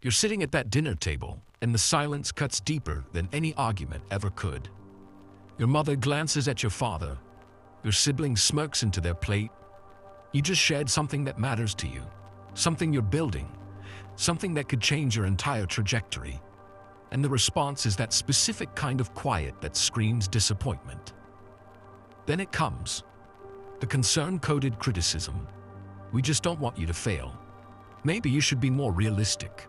You're sitting at that dinner table, and the silence cuts deeper than any argument ever could. Your mother glances at your father. Your sibling smirks into their plate. You just shared something that matters to you, something you're building, something that could change your entire trajectory. And the response is that specific kind of quiet that screams disappointment. Then it comes. The concern-coded criticism. We just don't want you to fail. Maybe you should be more realistic.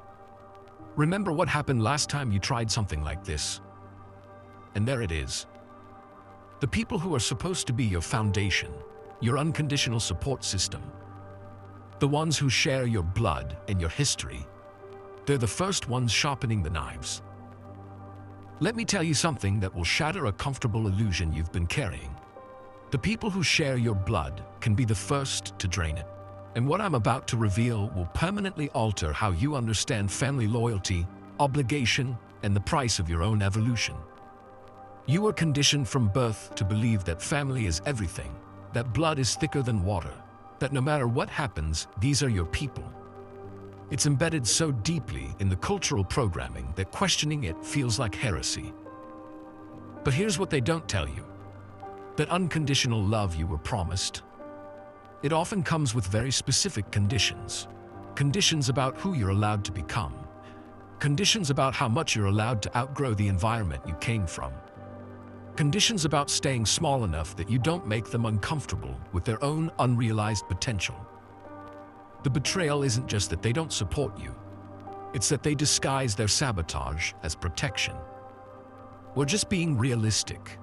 Remember what happened last time you tried something like this? And there it is. The people who are supposed to be your foundation, your unconditional support system, the ones who share your blood and your history, they're the first ones sharpening the knives. Let me tell you something that will shatter a comfortable illusion you've been carrying. The people who share your blood can be the first to drain it. And what I'm about to reveal will permanently alter how you understand family loyalty, obligation, and the price of your own evolution. You were conditioned from birth to believe that family is everything, that blood is thicker than water, that no matter what happens, these are your people. It's embedded so deeply in the cultural programming that questioning it feels like heresy. But here's what they don't tell you. That unconditional love you were promised, it often comes with very specific conditions. Conditions about who you're allowed to become. Conditions about how much you're allowed to outgrow the environment you came from. Conditions about staying small enough that you don't make them uncomfortable with their own unrealized potential. The betrayal isn't just that they don't support you. It's that they disguise their sabotage as protection. We're just being realistic.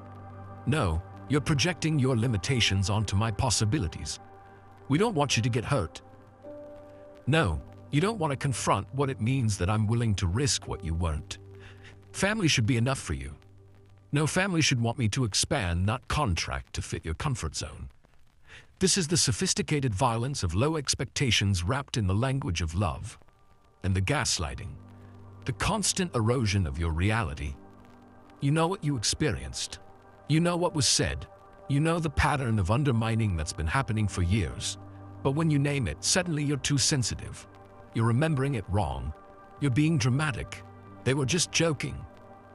No, you're projecting your limitations onto my possibilities. We don't want you to get hurt. No, you don't want to confront what it means that I'm willing to risk what you weren't. Family should be enough for you. No, family should want me to expand, not contract to fit your comfort zone. This is the sophisticated violence of low expectations wrapped in the language of love. And the gaslighting, the constant erosion of your reality. You know what you experienced. You know what was said. You know the pattern of undermining that's been happening for years. But when you name it, suddenly you're too sensitive. You're remembering it wrong. You're being dramatic. They were just joking.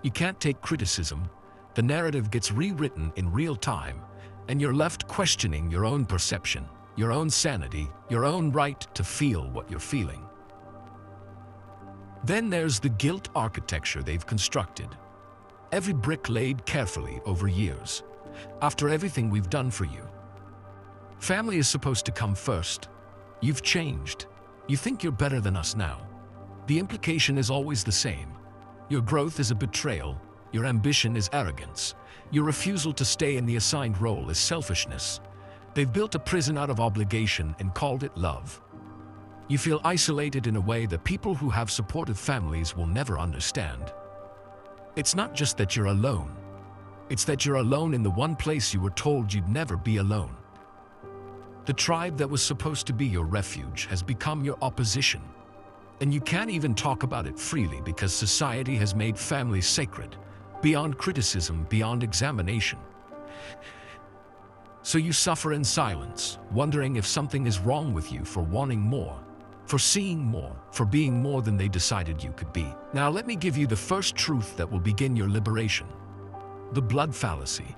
You can't take criticism. The narrative gets rewritten in real time, and you're left questioning your own perception, your own sanity, your own right to feel what you're feeling. Then there's the guilt architecture they've constructed. Every brick laid carefully over years, after everything we've done for you. Family is supposed to come first. You've changed. You think you're better than us now. The implication is always the same. Your growth is a betrayal. Your ambition is arrogance. Your refusal to stay in the assigned role is selfishness. They've built a prison out of obligation and called it love. You feel isolated in a way that people who have supportive families will never understand. It's not just that you're alone. It's that you're alone in the one place you were told you'd never be alone. The tribe that was supposed to be your refuge has become your opposition. And you can't even talk about it freely because society has made family sacred, beyond criticism, beyond examination. So you suffer in silence, wondering if something is wrong with you for wanting more, for seeing more, for being more than they decided you could be. Now let me give you the first truth that will begin your liberation. The blood fallacy.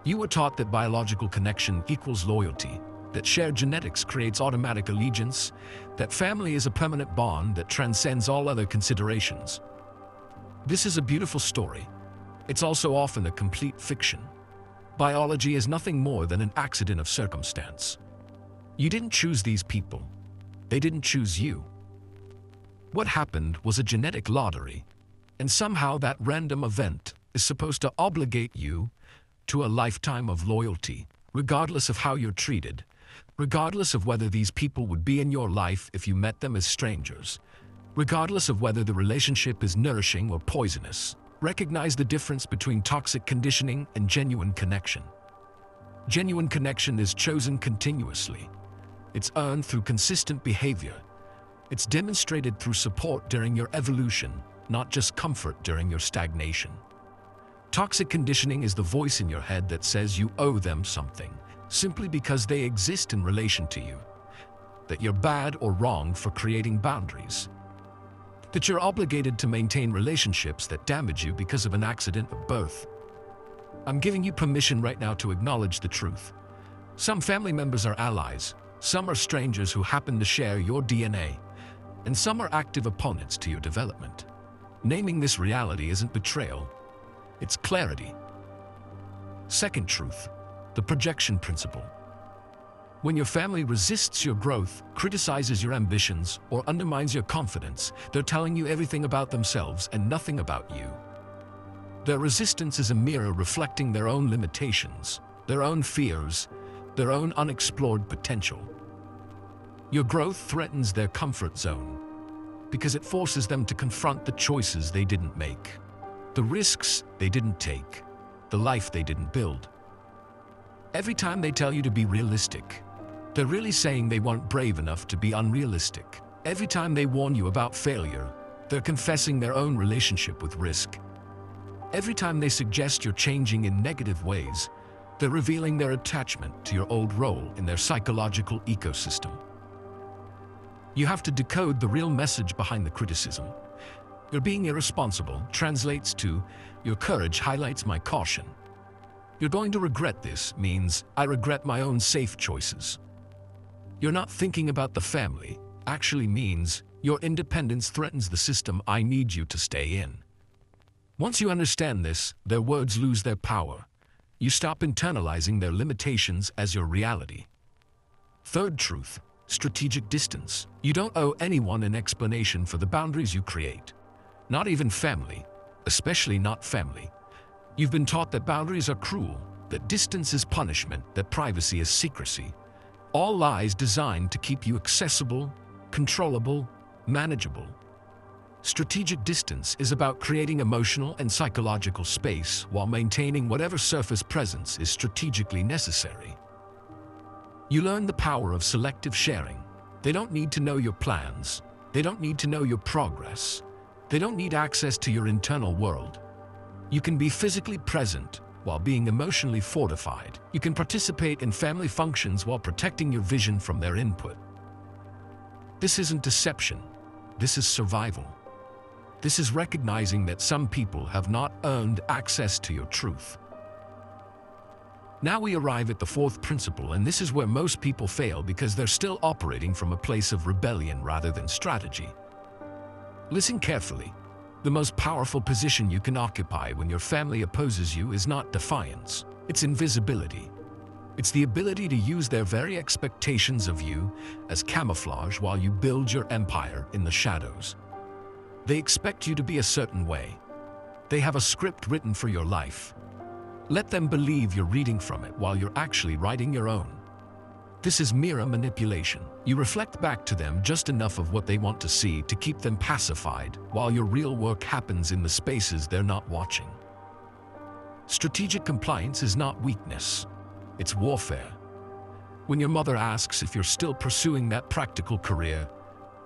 You were taught that biological connection equals loyalty, that shared genetics creates automatic allegiance, that family is a permanent bond that transcends all other considerations. This is a beautiful story. It's also often a complete fiction. Biology is nothing more than an accident of circumstance. You didn't choose these people. They didn't choose you. What happened was a genetic lottery, and somehow that random event is supposed to obligate you to a lifetime of loyalty, regardless of how you're treated, regardless of whether these people would be in your life if you met them as strangers, regardless of whether the relationship is nourishing or poisonous. Recognize the difference between toxic conditioning and genuine connection. Genuine connection is chosen continuously. It's earned through consistent behavior. It's demonstrated through support during your evolution, not just comfort during your stagnation. Toxic conditioning is the voice in your head that says you owe them something, simply because they exist in relation to you, that you're bad or wrong for creating boundaries. that you're obligated to maintain relationships that damage you because of an accident of birth. I'm giving you permission right now to acknowledge the truth. Some family members are allies, some are strangers who happen to share your DNA, and some are active opponents to your development. Naming this reality isn't betrayal, it's clarity. Second truth, the projection principle. When your family resists your growth, criticizes your ambitions, or undermines your confidence, they're telling you everything about themselves and nothing about you. Their resistance is a mirror reflecting their own limitations, their own fears, their own unexplored potential. Your growth threatens their comfort zone because it forces them to confront the choices they didn't make, the risks they didn't take, the life they didn't build. Every time they tell you to be realistic, they're really saying they weren't brave enough to be unrealistic. Every time they warn you about failure, they're confessing their own relationship with risk. Every time they suggest you're changing in negative ways, they're revealing their attachment to your old role in their psychological ecosystem. You have to decode the real message behind the criticism. You're being irresponsible translates to, your courage highlights my caution. You're going to regret this means, I regret my own safe choices. You're not thinking about the family actually means, your independence threatens the system I need you to stay in. Once you understand this, their words lose their power. You stop internalizing their limitations as your reality. Third truth, strategic distance. You don't owe anyone an explanation for the boundaries you create. Not even family, especially not family. You've been taught that boundaries are cruel, that distance is punishment, that privacy is secrecy. All lies designed to keep you accessible, controllable, manageable. Strategic distance is about creating emotional and psychological space while maintaining whatever surface presence is strategically necessary. You learn the power of selective sharing. They don't need to know your plans. They don't need to know your progress. They don't need access to your internal world. You can be physically present while being emotionally fortified. You can participate in family functions while protecting your vision from their input. This isn't deception. This is survival. This is recognizing that some people have not earned access to your truth. Now we arrive at the fourth principle, and this is where most people fail because they're still operating from a place of rebellion rather than strategy. Listen carefully. The most powerful position you can occupy when your family opposes you is not defiance, it's invisibility. It's the ability to use their very expectations of you as camouflage while you build your empire in the shadows. They expect you to be a certain way. They have a script written for your life. Let them believe you're reading from it while you're actually writing your own. This is mirror manipulation. You reflect back to them just enough of what they want to see to keep them pacified, while your real work happens in the spaces they're not watching. Strategic compliance is not weakness. It's warfare. When your mother asks if you're still pursuing that practical career,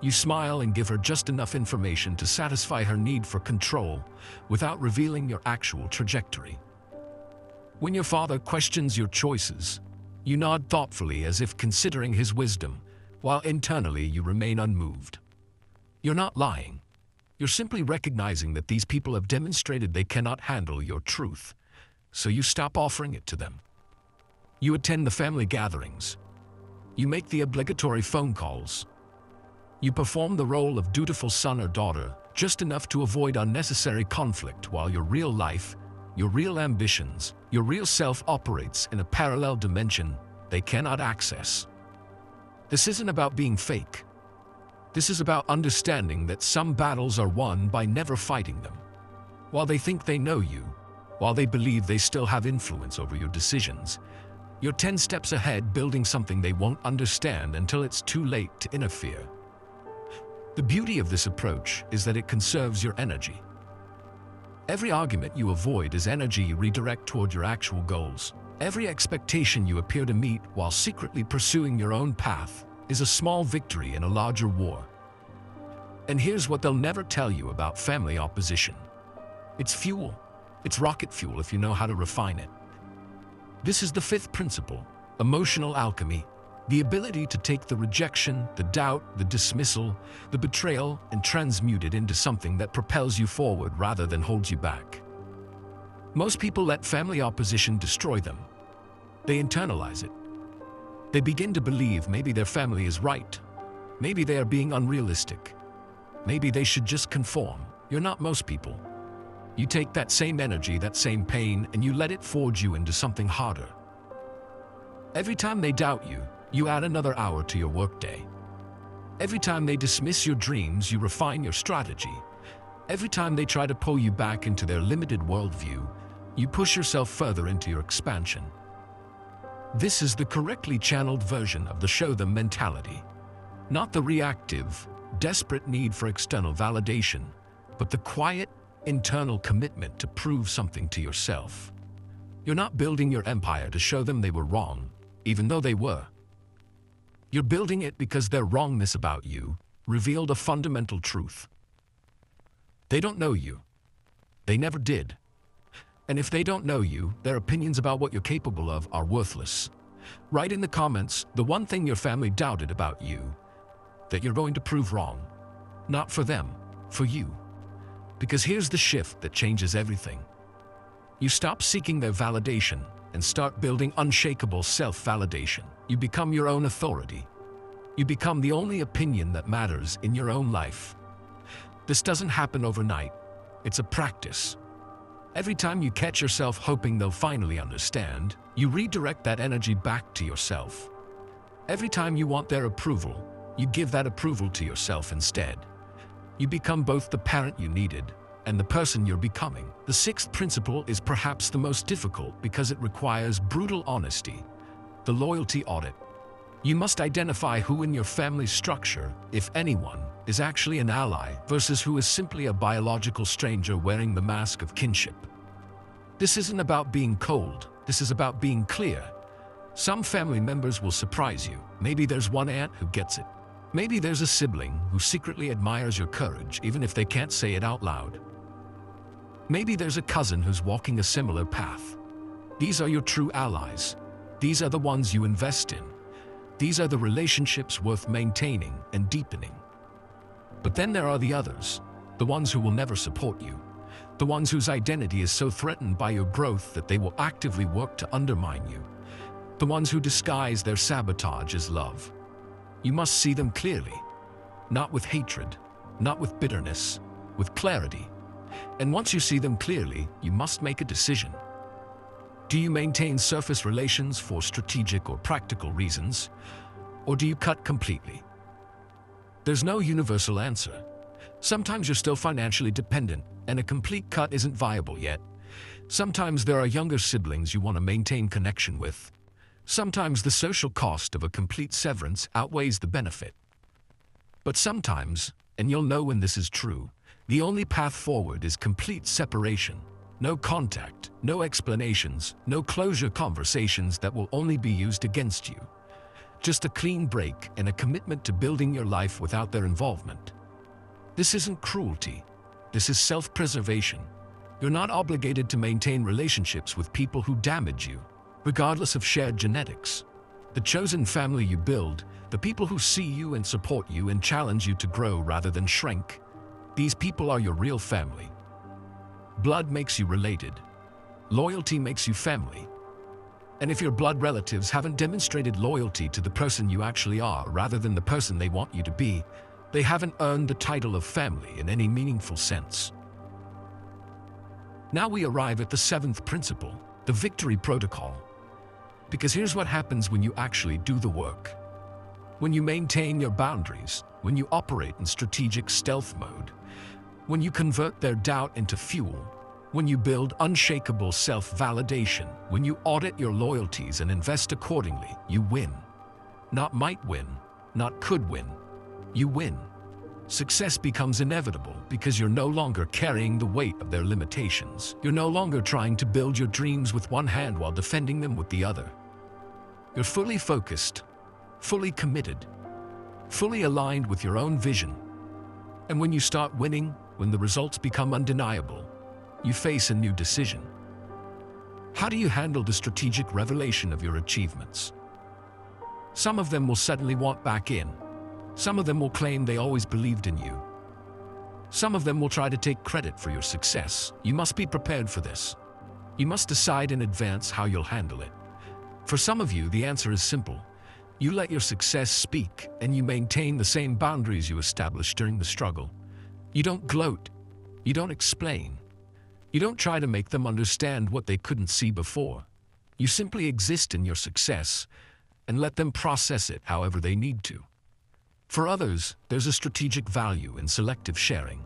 you smile and give her just enough information to satisfy her need for control without revealing your actual trajectory. When your father questions your choices, you nod thoughtfully as if considering his wisdom, while internally you remain unmoved. You're not lying. You're simply recognizing that these people have demonstrated they cannot handle your truth, so you stop offering it to them. You attend the family gatherings. You make the obligatory phone calls. You perform the role of dutiful son or daughter, just enough to avoid unnecessary conflict while your real life, your real ambitions, your real self operates in a parallel dimension they cannot access. This isn't about being fake. This is about understanding that some battles are won by never fighting them. While they think they know you, while they believe they still have influence over your decisions, you're 10 steps ahead building something they won't understand until it's too late to interfere. The beauty of this approach is that it conserves your energy. Every argument you avoid is energy you redirect toward your actual goals. Every expectation you appear to meet while secretly pursuing your own path is a small victory in a larger war. And here's what they'll never tell you about family opposition. It's fuel. It's rocket fuel if you know how to refine it. This is the fifth principle, emotional alchemy. The ability to take the rejection, the doubt, the dismissal, the betrayal, and transmute it into something that propels you forward rather than holds you back. Most people let family opposition destroy them. They internalize it. They begin to believe maybe their family is right. Maybe they are being unrealistic. Maybe they should just conform. You're not most people. You take that same energy, that same pain, and you let it forge you into something harder. Every time they doubt you, you add another hour to your workday. Every time they dismiss your dreams, you refine your strategy. Every time they try to pull you back into their limited worldview, you push yourself further into your expansion. This is the correctly channeled version of the show them mentality. Not the reactive, desperate need for external validation, but the quiet, internal commitment to prove something to yourself. You're not building your empire to show them they were wrong, even though they were. You're building it because their wrongness about you revealed a fundamental truth. They don't know you. They never did. And if they don't know you, their opinions about what you're capable of are worthless. Write in the comments the one thing your family doubted about you that you're going to prove wrong. Not for them, for you. Because here's the shift that changes everything. You stop seeking their validation and start building unshakable self-validation. You become your own authority. You become the only opinion that matters in your own life. This doesn't happen overnight. It's a practice. Every time you catch yourself hoping they'll finally understand, you redirect that energy back to yourself. Every time you want their approval, you give that approval to yourself instead. You become both the parent you needed and the person you're becoming. The sixth principle is perhaps the most difficult because it requires brutal honesty, the loyalty audit. You must identify who in your family structure, if anyone, is actually an ally versus who is simply a biological stranger wearing the mask of kinship. This isn't about being cold, this is about being clear. Some family members will surprise you. Maybe there's one aunt who gets it. Maybe there's a sibling who secretly admires your courage even if they can't say it out loud. Maybe there's a cousin who's walking a similar path. These are your true allies. These are the ones you invest in. These are the relationships worth maintaining and deepening. But then there are the others, the ones who will never support you, the ones whose identity is so threatened by your growth that they will actively work to undermine you, the ones who disguise their sabotage as love. You must see them clearly, not with hatred, not with bitterness, with clarity. And once you see them clearly, you must make a decision. Do you maintain surface relations for strategic or practical reasons, or do you cut completely? There's no universal answer. Sometimes you're still financially dependent, and a complete cut isn't viable yet. Sometimes there are younger siblings you want to maintain connection with. Sometimes the social cost of a complete severance outweighs the benefit. But sometimes, and you'll know when this is true, the only path forward is complete separation. No contact, no explanations, no closure conversations that will only be used against you. Just a clean break and a commitment to building your life without their involvement. This isn't cruelty. This is self-preservation. You're not obligated to maintain relationships with people who damage you, regardless of shared genetics. The chosen family you build, the people who see you and support you and challenge you to grow rather than shrink, these people are your real family. Blood makes you related. Loyalty makes you family. And if your blood relatives haven't demonstrated loyalty to the person you actually are rather than the person they want you to be, they haven't earned the title of family in any meaningful sense. Now we arrive at the seventh principle, the victory protocol. Because here's what happens when you actually do the work. When you maintain your boundaries, when you operate in strategic stealth mode, when you convert their doubt into fuel, when you build unshakable self-validation, when you audit your loyalties and invest accordingly, you win. Not might win, not could win. You win. Success becomes inevitable because you're no longer carrying the weight of their limitations. You're no longer trying to build your dreams with one hand while defending them with the other. You're fully focused, fully committed, fully aligned with your own vision. And when you start winning, when the results become undeniable, you face a new decision. How do you handle the strategic revelation of your achievements? Some of them will suddenly want back in. Some of them will claim they always believed in you. Some of them will try to take credit for your success. You must be prepared for this. You must decide in advance how you'll handle it. For some of you, the answer is simple. You let your success speak, and you maintain the same boundaries you established during the struggle. You don't gloat. You don't explain. You don't try to make them understand what they couldn't see before. You simply exist in your success and let them process it however they need to. For others, there's a strategic value in selective sharing.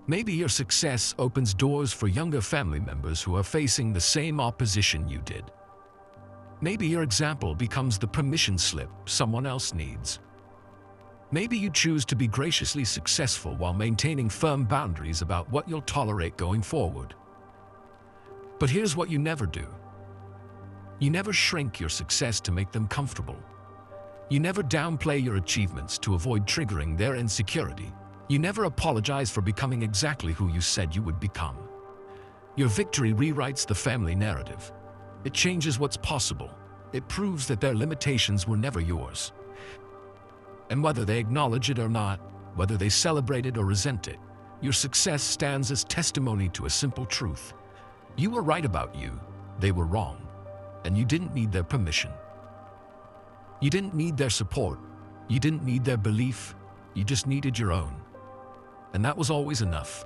Maybe your success opens doors for younger family members who are facing the same opposition you did. Maybe your example becomes the permission slip someone else needs. Maybe you choose to be graciously successful while maintaining firm boundaries about what you'll tolerate going forward. But here's what you never do. You never shrink your success to make them comfortable. You never downplay your achievements to avoid triggering their insecurity. You never apologize for becoming exactly who you said you would become. Your victory rewrites the family narrative. It changes what's possible. It proves that their limitations were never yours. And whether they acknowledge it or not, whether they celebrate it or resent it, your success stands as testimony to a simple truth. You were right about you, they were wrong, and you didn't need their permission. You didn't need their support, you didn't need their belief, you just needed your own. And that was always enough.